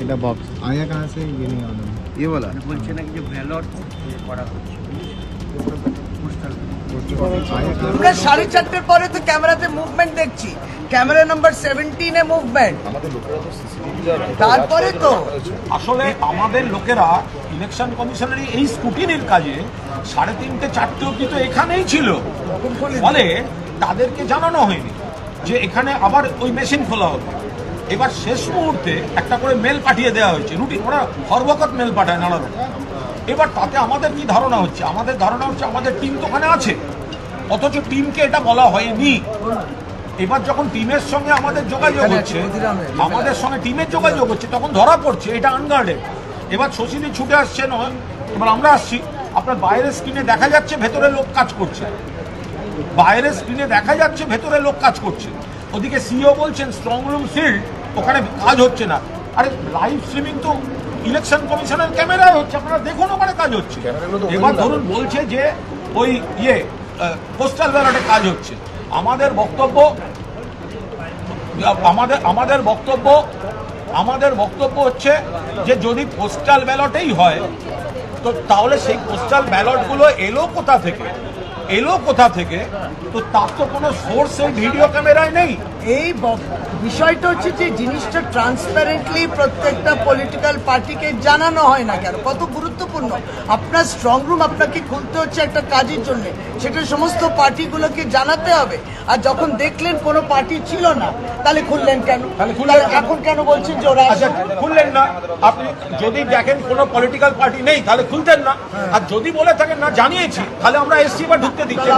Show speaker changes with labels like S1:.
S1: এটা बॉक्स आया कहाँ से? ये नहीं आना ये वाला
S2: বলছে নাকি যে ব্যালট করা হচ্ছে
S3: আমরা 4:30 পরে তো ক্যামেরাতে মুভমেন্ট দেখছি, ক্যামেরা নাম্বার 17 এ মুভমেন্ট, তারপরে তো
S4: আসলে আমাদের লোকেরা ইলেকশন কমিশনের এই স্কুটিনির কাজে 3:30 4টে অবধি তো এখানেই ছিল, ফলে তাদেরকে জানানো হয়নি যে এখানে আবার ওই মেশিন খোলা হবে। এবার শেষ মুহূর্তে একটা করে মেল পাঠিয়ে দেওয়া হয়েছে, রুটিন, ওরা হরবকত মেল পাঠায় নানা রকম। এবার তাতে আমাদের কি ধারণা হচ্ছে? আমাদের ধারণা হচ্ছে আমাদের টিম তো ওখানে আছে, অথচ টিমকে এটা বলা হয়নি। এবার যখন টিমের সঙ্গে আমাদের যোগাযোগ হচ্ছে, আমাদের সঙ্গে টিমের যোগাযোগ হচ্ছে, তখন ধরা পড়ছে এটা আনগার্ডেড। এবার শশীদি ছুটে আসছে নয়, এবার আমরা আসছি, আপনার বাইরের স্ক্রিনে দেখা যাচ্ছে ভেতরে লোক কাজ করছে, বাইরের স্ক্রিনে দেখা যাচ্ছে ভেতরে লোক কাজ করছে। ওদিকে সিও বলছেন স্ট্রং রুম সিল্ড, ওখানে কাজ হচ্ছে না। আরে লাইভ স্ট্রিমিং তো ইলেকশন কমিশনের ক্যামেরায় হচ্ছে, আপনারা দেখুন ওখানে কাজ হচ্ছে। এবার ধরুন বলছে যে ওই পোস্টাল ব্যালটে কাজ হচ্ছে। আমাদের বক্তব্য হচ্ছে যে যদি পোস্টাল ব্যালটেই হয় তো তাহলে সেই পোস্টাল ব্যালটগুলো এলো কোথা থেকে? তো তার তো কোনো সোর্স এই ভিডিও ক্যামেরায় নেই।
S3: এই বিষয়টা হচ্ছে যে জিনিসটা ট্রান্সপারেন্টলি প্রত্যেকটা পলিটিক্যাল পার্টিকে জানানো হয় না কেন? কত গুরুত্বপূর্ণ। আপনার স্ট্রং রুম আপনাকে খুলতে হচ্ছে একটা কাজের জন্য, সেটা সমস্ত পার্টিগুলোকে জানাতে হবে। আর যখন দেখলেন কোনো পার্টি ছিল না, তাহলে খুললেন কেন? এখন কেন বলছেন যে ওরা
S4: খুললেন না? আপনি যদি দেখেন কোনো পলিটিক্যাল পার্টি নেই তাহলে খুলতেন না, আর যদি বলে থাকেন না জানিয়েছি, তাহলে আমরা এসছি বা ঢুকতে দিচ্ছি।